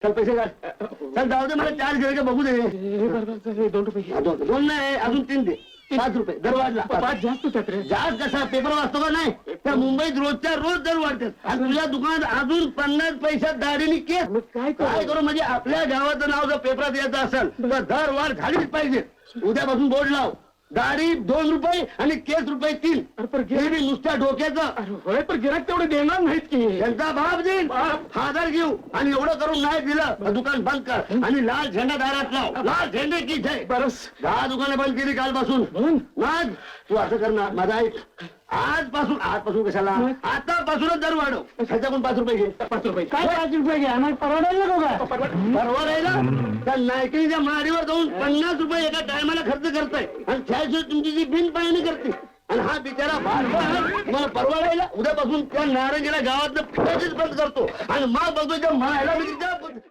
चल पैसे काढ. चल जाऊ दे, मला 4 गिरे का बघू दे. 2 रुपये. दोन नाही, अजून 3 दे. 5 रुपये दरवाजला. 5 जास्त होतात रे. जास्त कसा पेपर वाचतो का नाही? त्या मुंबईत रोजच्या रोज दर वाढतात आणि तुझ्या दुकानात अजून 50 पैशात दाढीनी केस. मग काय काय करू म्हणजे आपल्या गावाचं नाव जर पेपरात यायचं असेल तर दर वाढ झालीच पाहिजे. उद्यापासून बोर्ड लाव, दाढी 2 रुपये आणि केस रुपये 3. हे बी नुसत्या डोक्याचं. होय, पण गिराक तेवढे देणार नाहीत की. त्यांचा बाप देईल, फादर घेऊ. आणि एवढं करून नाही दिलं तर दुकान बंद कर आणि लाल झेंडा दारात लाव. लाल झेंडे की जय. बरस 10 दुकानं बंद केली कालपासून. मग तू असं करणार, माझा ऐक. आजपासून कशाला, आतापासूनच दर वाढव. ह्याच्याकडून 5 रुपये घे. 5 रुपये. काय 5 रुपये घे? आम्हाला परवडायला नको का? परवडायला त्या नायकीच्या मारीवर जाऊन 50 रुपये एका टायमाला खर्च करताय आणि त्याशिवाय तुमची जी बिन पाहणी करते. आणि हा बिचारा मला परवडायला. उद्यापासून त्या नारंगीला गावातलं फिरायचीच बंद करतो आणि मग बघतो त्या मायला